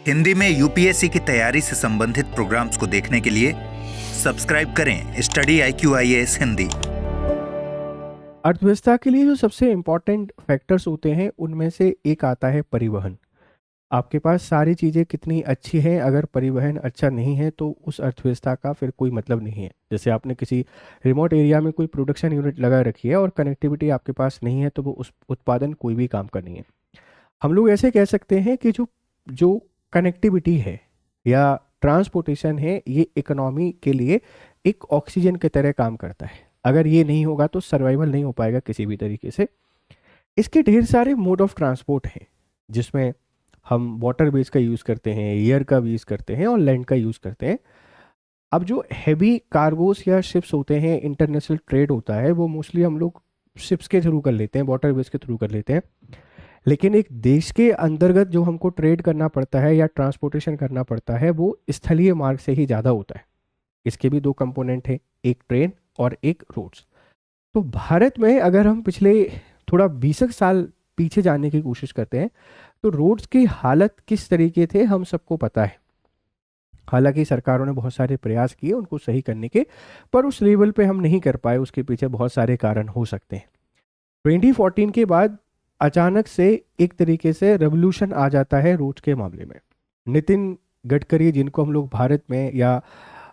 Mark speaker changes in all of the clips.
Speaker 1: हिंदी में यूपीएससी की तैयारी से संबंधित प्रोग्राम्स को देखने के लिए सब्सक्राइब करें स्टडी IQIAS हिंदी।
Speaker 2: अर्थव्यवस्था के लिए जो सबसे इम्पॉर्टेंट फैक्टर्स होते हैं उनमें से एक आता है परिवहन। आपके पास सारी चीज़ें कितनी अच्छी हैं, अगर परिवहन अच्छा नहीं है तो उस अर्थव्यवस्था का फिर कोई मतलब नहीं है। जैसे आपने किसी रिमोट एरिया में कोई प्रोडक्शन यूनिट लगा रखी है और कनेक्टिविटी आपके पास नहीं है तो वो उस उत्पादन कोई भी काम का नहीं है। हम लोग ऐसे कह सकते हैं कि जो जो कनेक्टिविटी है या ट्रांसपोर्टेशन है, ये इकोनॉमी के लिए एक ऑक्सीजन की तरह काम करता है। अगर ये नहीं होगा तो सर्वाइवल नहीं हो पाएगा किसी भी तरीके से। इसके ढेर सारे मोड ऑफ ट्रांसपोर्ट हैं, जिसमें हम वाटर बेस का यूज़ करते हैं, एयर का यूज़ करते हैं और लैंड का यूज़ करते हैं। अब जो हैवी कार्गोस या शिप्स होते हैं, इंटरनेशनल ट्रेड होता है, वो मोस्टली हम लोग शिप्स के थ्रू कर लेते हैं, वाटर बेस के थ्रू कर लेते हैं। लेकिन एक देश के अंतर्गत जो हमको ट्रेड करना पड़ता है या ट्रांसपोर्टेशन करना पड़ता है, वो स्थलीय मार्ग से ही ज़्यादा होता है। इसके भी दो कंपोनेंट हैं, एक ट्रेन और एक रोड्स। तो भारत में अगर हम पिछले थोड़ा 20 साल पीछे जाने की कोशिश करते हैं तो रोड्स की हालत किस तरीके थे हम सबको पता है। हालांकि सरकारों ने बहुत सारे प्रयास किए उनको सही करने के, पर उस लेवल पे हम नहीं कर पाए। उसके पीछे बहुत सारे कारण हो सकते हैं। 2014 के बाद अचानक से एक तरीके से रेवोल्यूशन आ जाता है रोड्स के मामले में। नितिन गडकरी, जिनको हम लोग भारत में या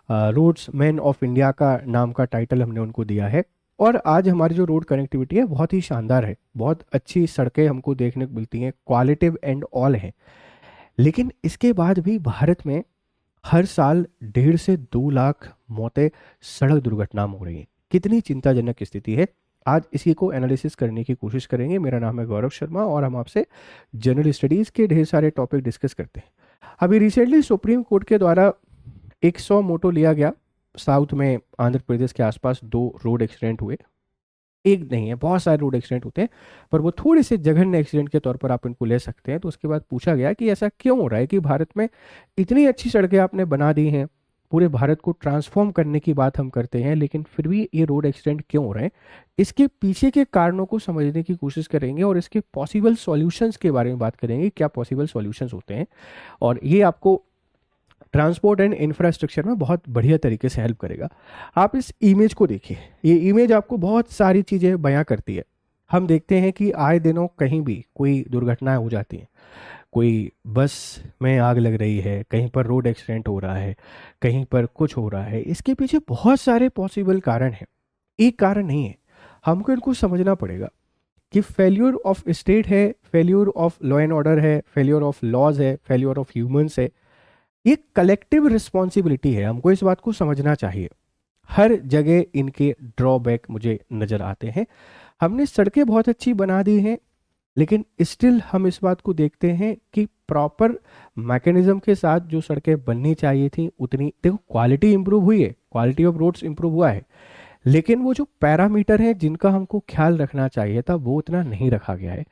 Speaker 2: रोड्स मैन ऑफ इंडिया का नाम का टाइटल हमने उनको दिया है, और आज हमारी जो रोड कनेक्टिविटी है बहुत ही शानदार है। बहुत अच्छी सड़कें हमको देखने को मिलती हैं, क्वालिटिव एंड ऑल है। लेकिन इसके बाद भी भारत में हर साल 1.5 से 2 लाख मौतें सड़क दुर्घटना में हो रही हैं। कितनी चिंताजनक स्थिति है। आज इसी को एनालिसिस करने की कोशिश करेंगे। मेरा नाम है गौरव शर्मा और हम आपसे जनरल स्टडीज़ के ढेर सारे टॉपिक डिस्कस करते हैं। अभी रिसेंटली सुप्रीम कोर्ट के द्वारा 100 मोटो लिया गया। साउथ में आंध्र प्रदेश के आसपास 2 रोड एक्सीडेंट हुए। एक नहीं है, बहुत सारे रोड एक्सीडेंट होते हैं, पर वो थोड़े से जघन्य एक्सीडेंट के तौर पर आप इनको ले सकते हैं। तो उसके बाद पूछा गया कि ऐसा क्यों हो रहा है कि भारत में इतनी अच्छी सड़कें आपने बना दी हैं, पूरे भारत को ट्रांसफॉर्म करने की बात हम करते हैं, लेकिन फिर भी ये रोड एक्सीडेंट क्यों हो रहे हैं। इसके पीछे के कारणों को समझने की कोशिश करेंगे और इसके पॉसिबल सॉल्यूशंस के बारे में बात करेंगे, क्या पॉसिबल सॉल्यूशंस होते हैं। और ये आपको ट्रांसपोर्ट एंड इंफ्रास्ट्रक्चर में बहुत बढ़िया तरीके से हेल्प करेगा। आप इस इमेज को देखिए। ये इमेज आपको बहुत सारी चीज़ें बयां करती है। हम देखते हैं कि आए दिनों कहीं भी कोई दुर्घटनाएं हो जाती हैं। कोई बस में आग लग रही है, कहीं पर रोड एक्सीडेंट हो रहा है, कहीं पर कुछ हो रहा है। इसके पीछे बहुत सारे पॉसिबल कारण हैं, एक कारण नहीं है। हमको इनको समझना पड़ेगा कि फेल्यूर ऑफ स्टेट है, failure of law and order है, फेल्यूर ऑफ लॉज है, फेल्यूर ऑफ ह्यूमंस है। ये कलेक्टिव रिस्पॉन्सिबिलिटी है, हमको इस बात को समझना चाहिए। हर जगह इनके ड्रॉबैक मुझे नज़र आते हैं। हमने सड़कें बहुत अच्छी बना दी हैं, लेकिन स्टिल हम इस बात को देखते हैं कि प्रॉपर मैकेनिज्म के साथ जो सड़कें बननी चाहिए थी उतनी, देखो क्वालिटी इंप्रूव हुई है, क्वालिटी ऑफ रोड्स इंप्रूव हुआ है, लेकिन वो जो पैरामीटर है जिनका हमको ख्याल रखना चाहिए था वो उतना नहीं रखा गया है।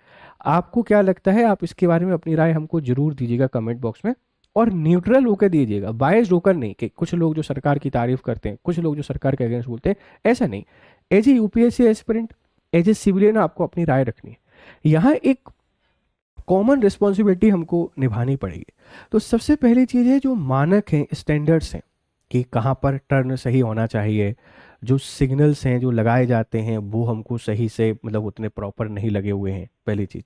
Speaker 2: आपको क्या लगता है? आप इसके बारे में अपनी राय हमको जरूर दीजिएगा कमेंट बॉक्स में, और न्यूट्रल होकर दीजिएगा, बायस्ड होकर नहीं कि कुछ लोग जो सरकार की तारीफ करते हैं, कुछ लोग जो सरकार के अगेंस्ट बोलते हैं, ऐसा नहीं। As a UPSC aspirant, as a civilian आपको अपनी राय रखनी है। यहाँ एक कॉमन रिस्पॉन्सिबिलिटी हमको निभानी पड़ेगी। तो सबसे पहली चीज़ है जो मानक हैं, स्टैंडर्ड्स हैं कि कहाँ पर टर्न सही होना चाहिए। जो सिग्नल्स हैं जो लगाए जाते हैं वो हमको सही से, मतलब उतने प्रॉपर नहीं लगे हुए हैं, पहली चीज़।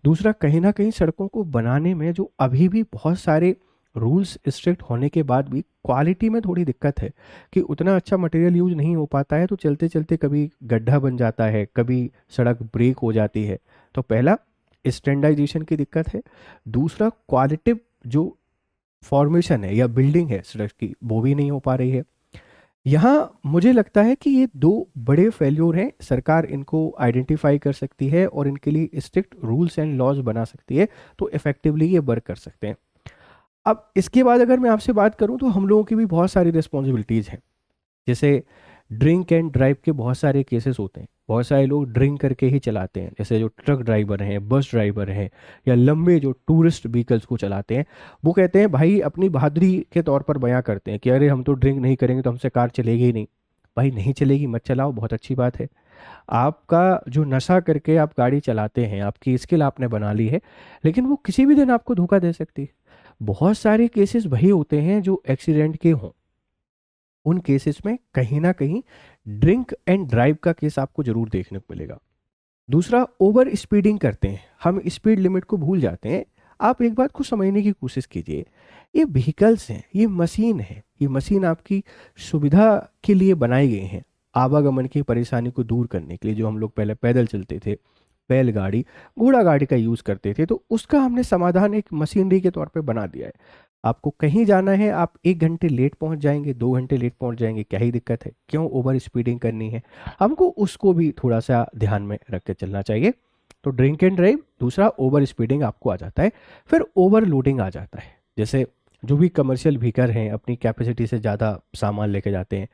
Speaker 2: दूसरा, कहीं ना कहीं सड़कों को बनाने में जो अभी भी बहुत सारे रूल्स स्ट्रिक्ट होने के बाद भी क्वालिटी में थोड़ी दिक्कत है कि उतना अच्छा मटेरियल यूज नहीं हो पाता है। तो चलते चलते कभी गड्ढा बन जाता है, कभी सड़क ब्रेक हो जाती है। तो पहला स्टैंडर्डाइजेशन की दिक्कत है। दूसरा, क्वालिटिव जो फॉर्मेशन है या बिल्डिंग है सड़क की, वो भी नहीं हो पा रही है। यहाँ मुझे लगता है कि ये 2 बड़े फेल्योर हैं। सरकार इनको आइडेंटिफाई कर सकती है और इनके लिए स्ट्रिक्ट रूल्स एंड लॉज बना सकती है, तो इफेक्टिवली ये वर्क कर सकते हैं। अब इसके बाद अगर मैं आपसे बात करूं तो हम लोगों की भी बहुत सारी रिस्पॉन्सिबिलिटीज़ हैं। जैसे ड्रिंक एंड ड्राइव के बहुत सारे केसेस होते हैं। बहुत सारे लोग ड्रिंक करके ही चलाते हैं, जैसे जो ट्रक ड्राइवर हैं, बस ड्राइवर हैं, या लंबे जो टूरिस्ट व्हीकल्स को चलाते हैं। वो कहते हैं, भाई अपनी बहादुरी के तौर पर बयां करते हैं कि अरे हम तो ड्रिंक नहीं करेंगे तो हमसे कार चलेगी ही नहीं। भाई नहीं चलेगी, मत चलाओ, बहुत अच्छी बात है। आपका जो नशा करके आप गाड़ी चलाते हैं, आपकी स्किल आपने बना ली है, लेकिन वो किसी भी दिन आपको धोखा दे सकती है। बहुत सारे केसेस वही होते हैं जो एक्सीडेंट के हों, उन केसेस में कहीं ना कहीं ड्रिंक एंड ड्राइव का केस आपको जरूर देखने को मिलेगा। दूसरा, ओवर स्पीडिंग करते हैं, हम स्पीड लिमिट को भूल जाते हैं। आप एक बात को समझने की कोशिश कीजिए, ये व्हीकल्स हैं, ये मशीन है, ये मशीन आपकी सुविधा के लिए बनाई गई हैं, आवागमन की परेशानी को दूर करने के लिए। जो हम लोग पहले पैदल चलते थे, बैलगाड़ी, घोड़ा गाड़ी का यूज़ करते थे, तो उसका हमने समाधान एक मशीनरी के तौर पे बना दिया है। आपको कहीं जाना है, आप 1 घंटे लेट पहुंच जाएंगे, 2 घंटे लेट पहुंच जाएंगे, क्या ही दिक्कत है, क्यों ओवर स्पीडिंग करनी है? हमको उसको भी थोड़ा सा ध्यान में रख के चलना चाहिए। तो ड्रिंक एंड ड्राइव, दूसरा ओवर स्पीडिंग आपको आ जाता है। फिर ओवरलोडिंग आ जाता है, जैसे जो भी कमर्शियल व्हीकल हैं अपनी कैपेसिटी से ज़्यादा सामान लेके जाते हैं,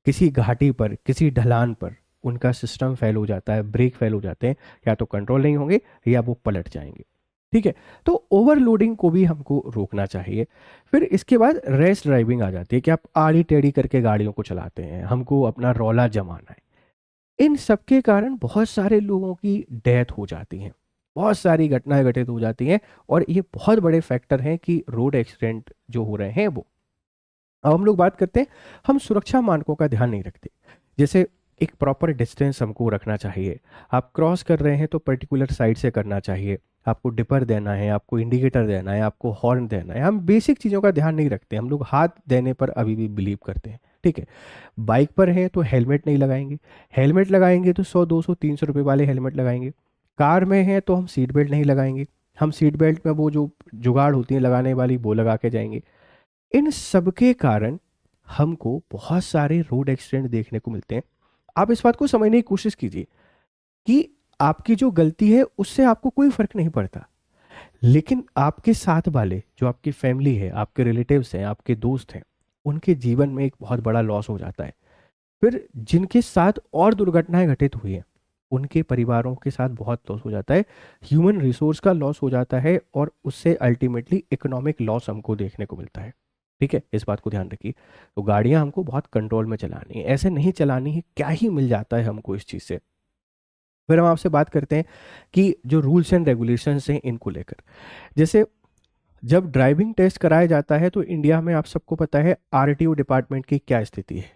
Speaker 2: किसी घाटी पर, किसी ढलान पर उनका सिस्टम फेल हो जाता है, ब्रेक फेल हो जाते हैं, या तो कंट्रोल नहीं होंगे या वो पलट जाएंगे। ठीक है, तो ओवरलोडिंग को भी हमको रोकना चाहिए। फिर इसके बाद रेस ड्राइविंग आ जाती है कि आप आड़ी टेढ़ी करके गाड़ियों को चलाते हैं, हमको अपना रौला जमाना है। इन सब के कारण बहुत सारे लोगों की डेथ हो जाती है, बहुत सारी घटनाएं घटित हो जाती हैं, और ये बहुत बड़े फैक्टर हैं कि रोड एक्सीडेंट जो हो रहे हैं वो। अब हम लोग बात करते हैं, हम सुरक्षा मानकों का ध्यान नहीं रखते। जैसे एक प्रॉपर डिस्टेंस हमको रखना चाहिए, आप क्रॉस कर रहे हैं तो पर्टिकुलर साइड से करना चाहिए, आपको डिपर देना है, आपको इंडिकेटर देना है, आपको हॉर्न देना है। हम बेसिक चीज़ों का ध्यान नहीं रखते, हम लोग हाथ देने पर अभी भी बिलीव करते हैं। ठीक है, बाइक पर हैं तो हेलमेट नहीं लगाएंगे, हेलमेट लगाएंगे तो 100 200 300 रुपये वाले हेलमेट लगाएंगे। कार में हैं तो हम सीट बेल्ट नहीं लगाएंगे, हम सीट बेल्ट में वो जो जुगाड़ होती है लगाने वाली वो लगा के जाएंगे। इन सब के कारण हमको बहुत सारे रोड एक्सीडेंट देखने को मिलते हैं। आप इस बात को समझने की कोशिश कीजिए कि आपकी जो गलती है उससे आपको कोई फर्क नहीं पड़ता, लेकिन आपके साथ वाले जो आपकी फैमिली है, आपके रिलेटिव्स हैं, आपके दोस्त हैं, उनके जीवन में एक बहुत बड़ा लॉस हो जाता है। फिर जिनके साथ और दुर्घटनाएं घटित हुई हैं, उनके परिवारों के साथ बहुत लॉस हो जाता है, ह्यूमन रिसोर्स का लॉस हो जाता है, और उससे अल्टीमेटली इकोनॉमिक लॉस हमको देखने को मिलता है। ठीक है, इस बात को ध्यान रखिए। तो गाड़ियां हमको बहुत कंट्रोल में चलानी है, ऐसे नहीं चलानी है, क्या ही मिल जाता है हमको इस चीज़ से। फिर हम आपसे बात करते हैं कि जो रूल्स एंड रेगुलेशंस हैं इनको लेकर। जैसे जब ड्राइविंग टेस्ट कराया जाता है तो इंडिया में आप सबको पता है आरटीओ डिपार्टमेंट की क्या स्थिति है।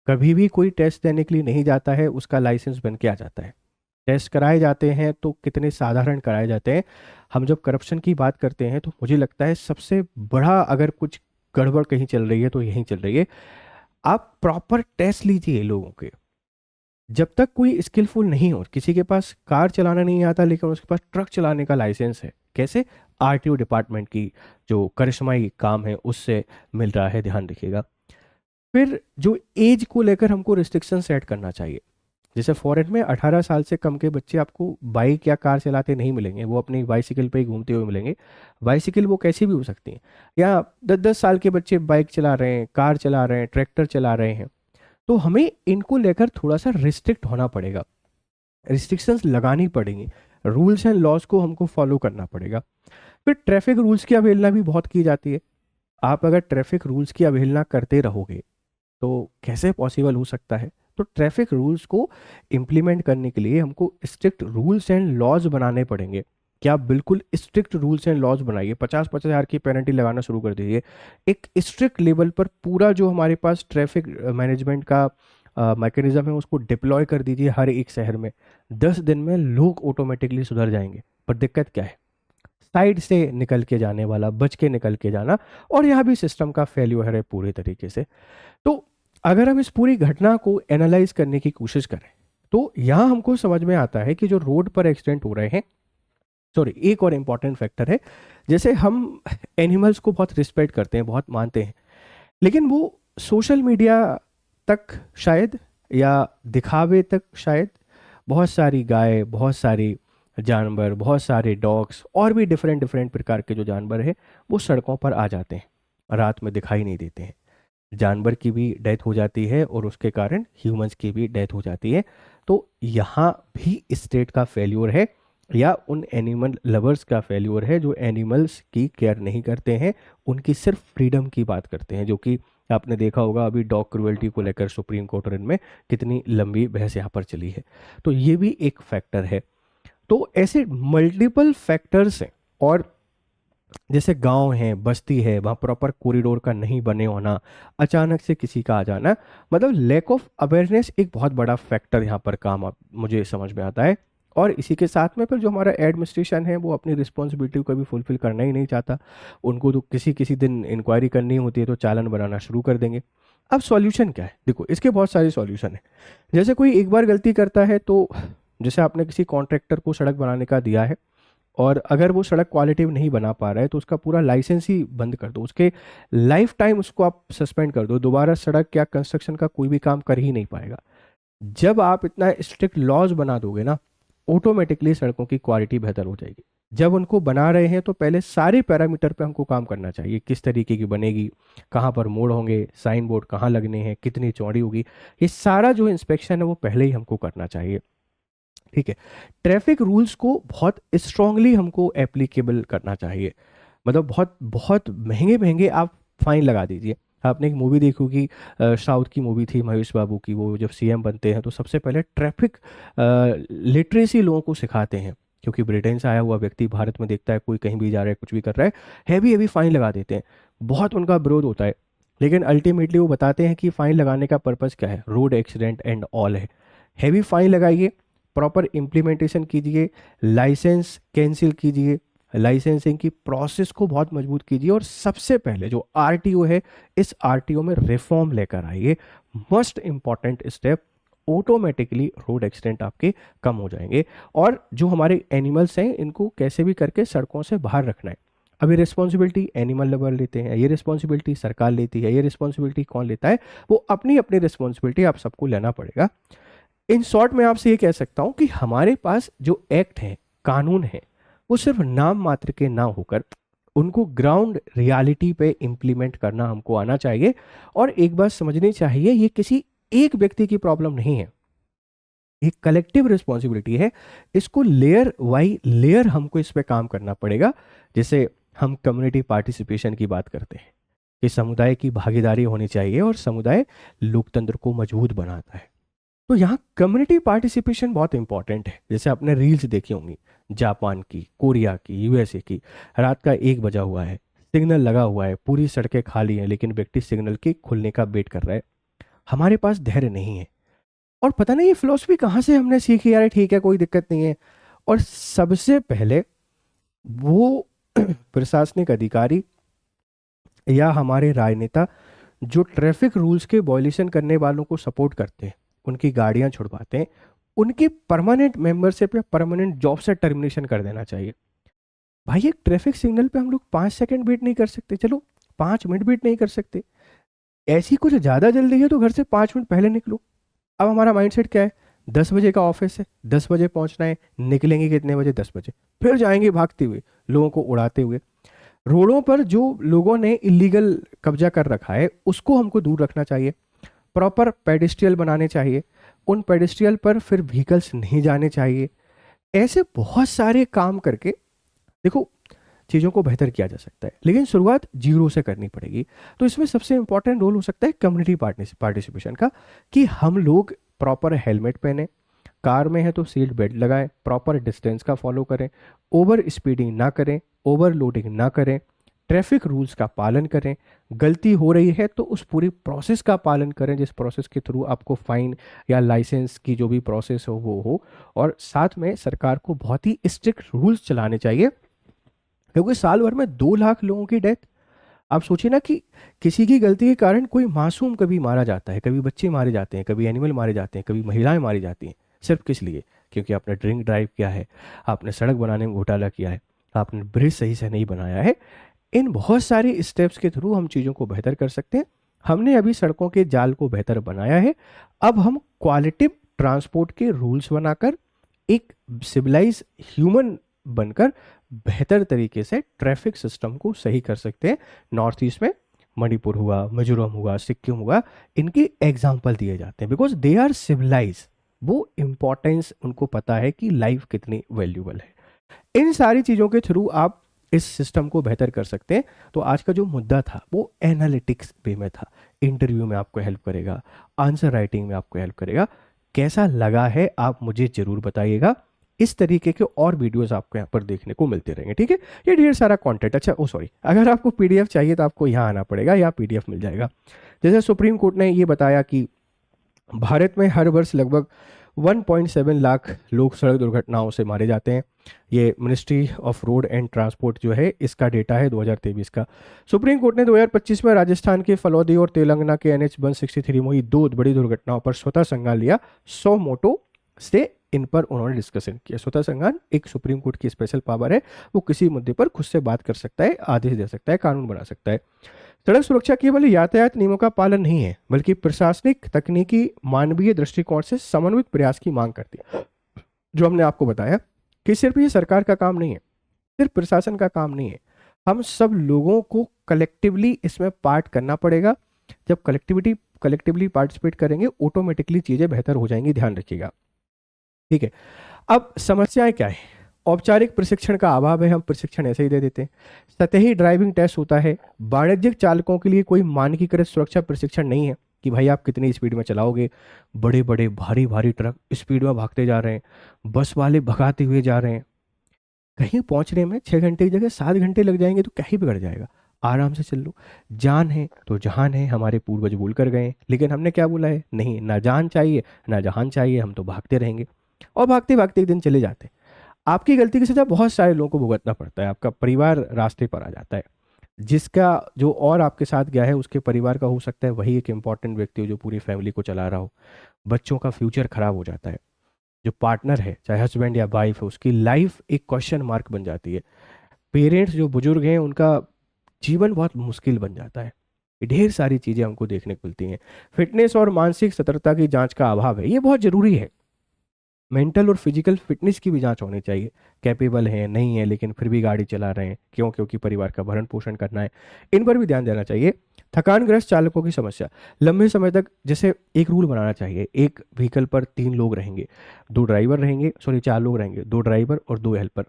Speaker 2: कभी भी कोई टेस्ट देने के लिए नहीं जाता है, उसका लाइसेंस बन के आ जाता है। टेस्ट कराए जाते हैं तो कितने साधारण कराए जाते हैं। हम जब करप्शन की बात करते हैं तो मुझे लगता है सबसे बड़ा अगर कुछ गड़बड़ कहीं चल रही है तो यहीं चल रही है। आप प्रॉपर टेस्ट लीजिए लोगों के। जब तक कोई स्किलफुल नहीं हो, किसी के पास कार चलाना नहीं आता लेकिन उसके पास ट्रक चलाने का लाइसेंस है, कैसे? आरटीओ डिपार्टमेंट की जो करिश्माई काम है उससे मिल रहा है, ध्यान रखिएगा। फिर जो एज को लेकर हमको रिस्ट्रिक्शन सेट करना चाहिए। जैसे फॉरेन में 18 साल से कम के बच्चे आपको बाइक या कार चलाते नहीं मिलेंगे, वो अपनी बाइसिकल पे ही घूमते हुए मिलेंगे। बाइसिकल वो कैसी भी हो सकती हैं, या 10-10 साल के बच्चे बाइक चला रहे हैं, कार चला रहे हैं, ट्रैक्टर चला रहे हैं। तो हमें इनको लेकर थोड़ा सा रिस्ट्रिक्ट होना पड़ेगा, रिस्ट्रिक्शंस लगानी पड़ेंगी, रूल्स एंड लॉज को हमको फॉलो करना पड़ेगा। फिर ट्रैफिक रूल्स की अवहेलना भी बहुत की जाती है। आप अगर ट्रैफिक रूल्स की अवहेलना करते रहोगे तो कैसे पॉसिबल हो सकता है? तो ट्रैफिक रूल्स को इम्प्लीमेंट करने के लिए हमको स्ट्रिक्ट रूल्स एंड लॉज बनाने पड़ेंगे। क्या आप बिल्कुल स्ट्रिक्ट रूल्स एंड लॉज बनाइए, 50-50 हज़ार की पेनल्टी लगाना शुरू कर दीजिए। एक स्ट्रिक्ट लेवल पर पूरा जो हमारे पास ट्रैफिक मैनेजमेंट का मैकेनिज्म है उसको डिप्लॉय कर दीजिए हर एक शहर में। 10 दिन में लोग ऑटोमेटिकली सुधर जाएंगे। पर दिक्कत क्या है? साइड से निकल के जाने वाला, बच के निकल के जाना, और यहाँ भी सिस्टम का फेल्यूर है पूरे तरीके से। तो अगर हम इस पूरी घटना को एनालाइज करने की कोशिश करें तो यहाँ हमको समझ में आता है कि जो रोड पर एक्सीडेंट हो रहे हैं, सॉरी, एक और इम्पॉर्टेंट फैक्टर है। जैसे हम एनिमल्स को बहुत रिस्पेक्ट करते हैं, बहुत मानते हैं, लेकिन वो सोशल मीडिया तक शायद, या दिखावे तक शायद, बहुत सारी गाय, बहुत सारी जानवर, बहुत सारे डॉग्स और भी डिफरेंट डिफरेंट प्रकार के जो जानवर है वो सड़कों पर आ जाते हैं, रात में दिखाई नहीं देते हैं। जानवर की भी डेथ हो जाती है और उसके कारण ह्यूमंस की भी डेथ हो जाती है। तो यहाँ भी स्टेट का फेल्योर है, या उन एनिमल लवर्स का फेल्योर है जो एनिमल्स की केयर नहीं करते हैं, उनकी सिर्फ फ्रीडम की बात करते हैं। जो कि आपने देखा होगा अभी डॉग क्रुएल्टी को लेकर सुप्रीम कोर्ट में कितनी लंबी बहस यहाँ पर चली है। तो ये भी एक फैक्टर है। तो ऐसे मल्टीपल फैक्टर्स हैं, और जैसे गांव है, बस्ती है, वहाँ प्रॉपर कॉरिडोर का नहीं बने होना, अचानक से किसी का आ जाना, मतलब लैक ऑफ अवेयरनेस एक बहुत बड़ा फैक्टर यहाँ पर मुझे समझ में आता है। और इसी के साथ में फिर जो हमारा एडमिनिस्ट्रेशन है वो अपनी रिस्पॉन्सिबिलिटी को भी फुलफिल करना ही नहीं चाहता। उनको तो किसी किसी दिन इंक्वायरी करनी होती है तो चालान बनाना शुरू कर देंगे। अब सॉल्यूशन क्या है? देखो, इसके बहुत सारे सॉल्यूशन है। जैसे कोई एक बार गलती करता है तो, जैसे आपने किसी कॉन्ट्रैक्टर को सड़क बनाने का दिया है और अगर वो सड़क क्वालिटिव नहीं बना पा रहा है तो उसका पूरा लाइसेंस ही बंद कर दो, उसके लाइफ टाइम उसको आप सस्पेंड कर दो, दोबारा सड़क या कंस्ट्रक्शन का कोई भी काम कर ही नहीं पाएगा। जब आप इतना स्ट्रिक्ट लॉज बना दोगे ना, ऑटोमेटिकली सड़कों की क्वालिटी बेहतर हो जाएगी। जब उनको बना रहे हैं तो पहले सारे पैरामीटर पे हमको काम करना चाहिए, किस तरीके की बनेगी, कहाँ पर मोड़ होंगे, साइन बोर्ड कहाँ लगने हैं, कितनी चौड़ी होगी, ये सारा जो इंस्पेक्शन है वो पहले ही हमको करना चाहिए। ठीक है। ट्रैफिक रूल्स को बहुत स्ट्रांगली हमको एप्लीकेबल करना चाहिए, मतलब बहुत बहुत महंगे महंगे आप फाइन लगा दीजिए। आपने एक मूवी देखी होगी, साउथ की मूवी थी महेश बाबू की, वो जब सीएम बनते हैं तो सबसे पहले ट्रैफिक लिटरेसी लोगों को सिखाते हैं, क्योंकि ब्रिटेन से आया हुआ व्यक्ति भारत में देखता है कोई कहीं भी जा रहा है, कुछ भी कर रहा है, हैवी हैवी फाइन लगा देते हैं, बहुत उनका विरोध होता है। लेकिन अल्टीमेटली वो बताते हैं कि फाइन लगाने का पर्पज़ क्या है, रोड एक्सीडेंट एंड ऑल है। हैवी फाइन लगाइए, प्रॉपर इम्प्लीमेंटेशन कीजिए, लाइसेंस कैंसिल कीजिए, लाइसेंसिंग की प्रोसेस को बहुत मजबूत कीजिए, और सबसे पहले जो आरटीओ है, इस आरटीओ में रिफॉर्म लेकर आइए। Most important step, automatically road accident आपके कम हो जाएंगे। और जो हमारे एनिमल्स हैं इनको कैसे भी करके सड़कों से बाहर रखना है। अभी रिस्पॉन्सिबिलिटी एनिमल लवर लेते हैं, ये रिस्पॉन्सिबिलिटी सरकार लेती है, ये रिस्पॉन्सिबिलिटी कौन लेता है, वो अपनी अपनी रिस्पॉन्सिबिलिटी आप सबको लेना पड़ेगा। इन शॉर्ट मैं आपसे ये कह सकता हूं कि हमारे पास जो एक्ट हैं, कानून हैं, वो सिर्फ नाम मात्र के ना होकर उनको ग्राउंड रियलिटी पे इम्प्लीमेंट करना हमको आना चाहिए। और एक बात समझनी चाहिए, ये किसी एक व्यक्ति की प्रॉब्लम नहीं है, ये कलेक्टिव रिस्पॉन्सिबिलिटी है। इसको लेयर बाई लेयर हमको इस पे काम करना पड़ेगा। जैसे हम कम्युनिटी पार्टिसिपेशन की बात करते हैं कि समुदाय की भागीदारी होनी चाहिए और समुदाय लोकतंत्र को मजबूत बनाता है, तो यहाँ कम्युनिटी पार्टिसिपेशन बहुत इंपॉर्टेंट है। जैसे आपने रील्स देखी होंगी, जापान की, कोरिया की, यूएसए की, रात का 1 बजा हुआ है, सिग्नल लगा हुआ है, पूरी सड़कें खाली हैं, लेकिन व्यक्ति सिग्नल के खुलने का वेट कर रहा है। हमारे पास धैर्य नहीं है, और पता नहीं ये फिलॉसफी कहाँ से हमने सीखी, यार ठीक है कोई दिक्कत नहीं है। और सबसे पहले वो प्रशासनिक अधिकारी या हमारे राजनेता जो ट्रैफिक रूल्स के वॉयलेशन करने वालों को सपोर्ट करते हैं, उनकी गाड़ियां छुड़वाते हैं, उनकी परमानेंट मेंबरशिप या परमानेंट जॉब से टर्मिनेशन कर देना चाहिए। भाई एक ट्रैफिक सिग्नल पे हम लोग 5 सेकंड वेट नहीं कर सकते, चलो 5 मिनट वेट नहीं कर सकते, ऐसी कुछ ज़्यादा जल्दी है तो घर से 5 मिनट पहले निकलो। अब हमारा माइंडसेट क्या है, 10 बजे का ऑफिस है, 10 बजे पहुंचना है, निकलेंगे कितने बजे, 10 बजे, फिर जाएंगे भागते हुए लोगों को उड़ाते हुए। रोडों पर जो लोगों ने इलीगल कब्जा कर रखा है उसको हमको दूर रखना चाहिए, प्रॉपर पेडिस्ट्रियल बनाने चाहिए, उन पेडिस्ट्रियल पर फिर व्हीकल्स नहीं जाने चाहिए। ऐसे बहुत सारे काम करके देखो चीज़ों को बेहतर किया जा सकता है, लेकिन शुरुआत जीरो से करनी पड़ेगी। तो इसमें सबसे इंपॉर्टेंट रोल हो सकता है कम्युनिटी पार्टिसिपेशन का, कि हम लोग प्रॉपर हेलमेट पहने, कार में है तो सीट बेल्ट लगाएं, प्रॉपर डिस्टेंस का फॉलो करें, ओवर स्पीडिंग ना करें, ओवरलोडिंग ना करें, ट्रैफिक रूल्स का पालन करें, गलती हो रही है तो उस पूरी प्रोसेस का पालन करें जिस प्रोसेस के थ्रू आपको फाइन या लाइसेंस की जो भी प्रोसेस हो वो हो। और साथ में सरकार को बहुत ही स्ट्रिक्ट रूल्स चलाने चाहिए, क्योंकि साल भर में 2 लाख लोगों की डेथ, आप सोचिए ना कि किसी की गलती के कारण कोई मासूम कभी मारा जाता है, कभी बच्चे मारे जाते हैं, कभी एनिमल मारे जाते हैं, कभी महिलाएं मारी जाती हैं, सिर्फ किस लिए, क्योंकि आपने ड्रिंक ड्राइव किया है, आपने सड़क बनाने में घोटाला किया है, आपने ब्रिज सही से नहीं बनाया है। इन बहुत सारी स्टेप्स के थ्रू हम चीज़ों को बेहतर कर सकते हैं। हमने अभी सड़कों के जाल को बेहतर बनाया है, अब हम क्वालिटिव ट्रांसपोर्ट के रूल्स बनाकर एक सिविलाइज ह्यूमन बनकर बेहतर तरीके से ट्रैफिक सिस्टम को सही कर सकते हैं। नॉर्थ ईस्ट में मणिपुर हुआ, मिजोरम हुआ, सिक्किम हुआ, इनके एग्जाम्पल दिए जाते हैं बिकॉज दे आर सिविलाइज। वो इम्पोर्टेंस उनको पता है कि लाइफ कितनी वैल्यूबल है। इन सारी चीज़ों के थ्रू आप इस सिस्टम को बेहतर कर सकते हैं। तो आज का जो मुद्दा था वो एनालिटिक्स वे में था, इंटरव्यू में आपको हेल्प करेगा, आंसर राइटिंग में आपको हेल्प करेगा। कैसा लगा है आप मुझे ज़रूर बताइएगा। इस तरीके के और वीडियोस आपको यहाँ पर देखने को मिलते रहेंगे, ठीक है। ये ढेर सारा कंटेंट। अच्छा सॉरी, अगर आपको पीडीएफ चाहिए तो आपको यहाँ आना पड़ेगा, या पीडीएफ मिल जाएगा। जैसे सुप्रीम कोर्ट ने ये बताया कि भारत में हर वर्ष लगभग 1.7 लाख लोग सड़क दुर्घटनाओं से मारे जाते हैं। ये ministry of road and transport जो है इसका डेटा है 2023 का। सुप्रीम कोर्ट ने 2025 में राजस्थान के फलौदी और तेलंगाना के NH 163 में हुई 2 बड़ी दुर्घटनाओं पर स्वतः संज्ञान लिया। 100 मोटो से इन पर उन्होंने डिस्कशन किया। स्वतः संज्ञान एक सुप्रीम कोर्ट की स्पेशल पावर है, वो किसी मुद्दे पर खुद से बात कर सकता है, आदेश दे सकता है, कानून बना सकता है। सड़क सुरक्षा केवल यातायात नियमों का पालन नहीं है, बल्कि प्रशासनिक, तकनीकी, मानवीय दृष्टिकोण से समन्वित प्रयास की मांग करती है। जो हमने आपको बताया कि सिर्फ ये सरकार का काम नहीं है, सिर्फ प्रशासन का काम नहीं है, हम सब लोगों को कलेक्टिवली इसमें पार्ट करना पड़ेगा। जब कलेक्टिवली पार्टिसिपेट करेंगे, ऑटोमेटिकली चीजें बेहतर हो जाएंगी, ध्यान रखिएगा, ठीक है। अब समस्याएं क्या है? औपचारिक प्रशिक्षण का अभाव है, हम प्रशिक्षण ऐसे ही दे देते हैं। सतही ड्राइविंग टेस्ट होता है। वाणिज्यिक चालकों के लिए कोई मानकीकृत सुरक्षा प्रशिक्षण नहीं है कि भाई आप कितनी स्पीड में चलाओगे। बड़े बड़े भारी भारी ट्रक स्पीड में भागते जा रहे हैं, बस वाले भगाते हुए जा रहे हैं, कहीं पहुंचने में 6 घंटे की जगह 7 घंटे लग जाएंगे, तो क्या ही बिगड़ जाएगा, आराम से चल लो। जान है तो जहान है, हमारे पूर्वज बोल कर गए, लेकिन हमने क्या बोला है? नहीं, ना जान चाहिए ना जहान चाहिए, हम तो भागते रहेंगे और भागते भागते एक दिन चले जाते हैं। आपकी गलती की सजा बहुत सारे लोगों को भुगतना पड़ता है, आपका परिवार रास्ते पर आ जाता है। जिसका जो और आपके साथ गया है उसके परिवार का हो सकता है वही एक इंपॉर्टेंट व्यक्ति हो जो पूरी फैमिली को चला रहा हो। बच्चों का फ्यूचर खराब हो जाता है। जो पार्टनर है, चाहे हस्बैंड या वाइफ है, उसकी लाइफ एक क्वेश्चन मार्क बन जाती है। पेरेंट्स जो बुजुर्ग हैं उनका जीवन बहुत मुश्किल बन जाता है। ढेर सारी चीज़ें हमको देखने को मिलती हैं। फिटनेस और मानसिक सतर्कता की जांच का अभाव है, ये बहुत ज़रूरी है। मेंटल और फिजिकल फिटनेस की भी जांच होनी चाहिए, कैपेबल है नहीं है लेकिन फिर भी गाड़ी चला रहे हैं, क्यों? क्योंकि परिवार का भरण पोषण करना है, इन पर भी ध्यान देना चाहिए। थकानग्रस्त चालकों की समस्या, लंबे समय तक जैसे एक रूल बनाना चाहिए, एक व्हीकल पर 3 लोग रहेंगे, 2 ड्राइवर रहेंगे, 4 लोग रहेंगे, 2 ड्राइवर और 2 हेल्पर।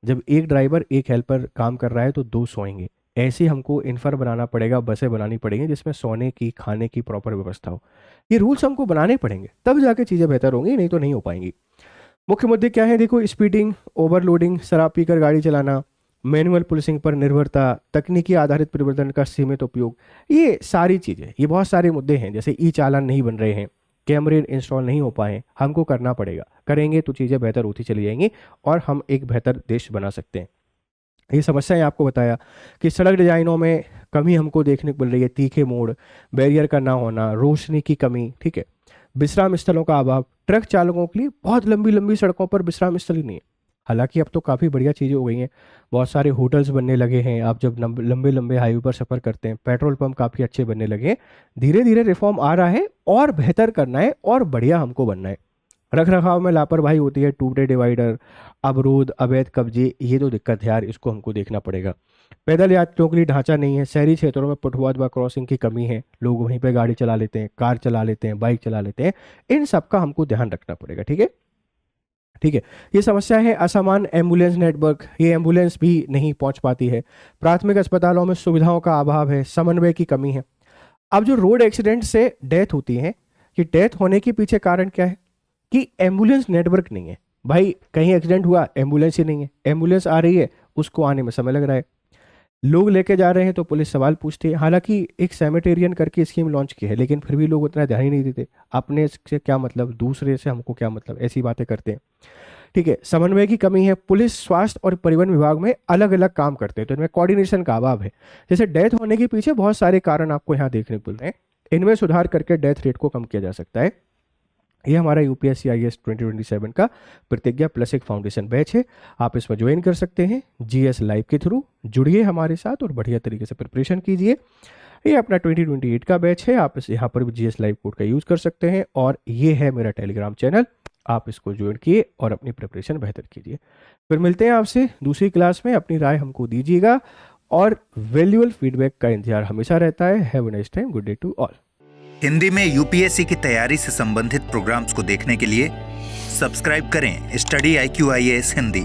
Speaker 2: जब एक ड्राइवर एक हेल्पर काम कर रहा है तो 2 सोएंगे। ऐसे हमको इन्फर बनाना पड़ेगा, बसें बनानी पड़ेंगी जिसमें सोने की, खाने की प्रॉपर व्यवस्था हो। ये रूल्स हमको बनाने पड़ेंगे, तब जाके चीज़ें बेहतर होंगी, नहीं तो नहीं हो पाएंगी। मुख्य मुद्दे क्या है? देखो, स्पीडिंग, ओवरलोडिंग, शराब पीकर गाड़ी चलाना, मैनुअल पुलिसिंग पर निर्भरता, तकनीकी आधारित परिवर्तन का सीमित उपयोग, ये सारी चीज़ें, ये बहुत सारे मुद्दे हैं। जैसे ई चालान नहीं बन रहे हैं, कैमरे इंस्टॉल नहीं हो पाए, हमको करना पड़ेगा, करेंगे तो चीज़ें बेहतर होती चली जाएंगी और हम एक बेहतर देश बना सकते हैं। ये समस्याएं आपको बताया कि सड़क डिजाइनों में कमी हमको देखने को मिल रही है, तीखे मोड़, बैरियर का ना होना, रोशनी की कमी, ठीक है, विश्राम स्थलों का अभाव। ट्रक चालकों के लिए बहुत लंबी लंबी सड़कों पर विश्राम स्थल ही नहीं है। हालांकि अब तो काफ़ी बढ़िया चीज़ें हो गई हैं, बहुत सारे होटल्स बनने लगे हैं। आप जब लंबे लंबे हाईवे पर सफ़र करते हैं, पेट्रोल पंप काफ़ी अच्छे बनने लगे हैं। धीरे धीरे रिफॉर्म आ रहा है और बेहतर करना है और बढ़िया हमको बनना है। रख रखाव में लापरवाही होती है, टूटे डिवाइडर, अवरोध, अवैध कब्जे, ये तो दिक्कत है यार, इसको हमको देखना पड़ेगा। पैदल यात्रियों के लिए ढांचा नहीं है, शहरी क्षेत्रों में फुटपाथ व क्रॉसिंग की कमी है, लोग वहीं पे गाड़ी चला लेते हैं, कार चला लेते हैं, बाइक चला लेते हैं, इन सब का हमको ध्यान रखना पड़ेगा, ठीक है, ठीक है। ये समस्या है असमान एम्बुलेंस नेटवर्क, ये एम्बुलेंस भी नहीं पहुंच पाती है। प्राथमिक अस्पतालों में सुविधाओं का अभाव है, समन्वय की कमी है। अब जो रोड एक्सीडेंट से डेथ होती है, कि डेथ होने के पीछे कारण क्या है? कि एम्बुलेंस नेटवर्क नहीं है। भाई कहीं एक्सीडेंट हुआ, एम्बुलेंस ही नहीं है, एम्बुलेंस आ रही है, उसको आने में समय लग रहा है, लोग लेके जा रहे हैं तो पुलिस सवाल पूछती है। हालांकि एक सैनिटेरियन करके स्कीम लॉन्च की है, लेकिन फिर भी लोग उतना ध्यान ही नहीं देते। अपने से क्या मतलब, दूसरे से हमको क्या मतलब, ऐसी बातें करते हैं, ठीक है। समन्वय की कमी है, पुलिस, स्वास्थ्य और परिवहन विभाग में अलग अलग काम करते हैं, तो इनमें कोऑर्डिनेशन का अभाव है। जैसे डेथ होने के पीछे बहुत सारे कारण आपको यहाँ देखने को मिल रहे हैं, इनमें सुधार करके डेथ रेट को कम किया जा सकता है। ये हमारा यूपीएससी आईएएस 2027 का प्रतिज्ञा प्लस एक फाउंडेशन बैच है, आप इसमें ज्वाइन कर सकते हैं जीएस लाइव के थ्रू। जुड़िए हमारे साथ और बढ़िया तरीके से प्रिपरेशन कीजिए। ये अपना 2028 का बैच है, आप इस यहाँ पर भी जीएस लाइव कोड का यूज़ कर सकते हैं। और ये है मेरा टेलीग्राम चैनल, आप इसको ज्वाइन किए और अपनी प्रिपरेशन बेहतर कीजिए। फिर मिलते हैं आपसे दूसरी क्लास में, अपनी राय हमको दीजिएगा और वैल्यूएबल फीडबैक का इंतजार हमेशा रहता है। Have a nice time, good day to all.
Speaker 1: Hindi में यूपीएससी की तैयारी से संबंधित प्रोग्राम्स को देखने के लिए सब्सक्राइब करें स्टडी IQ IAS हिंदी।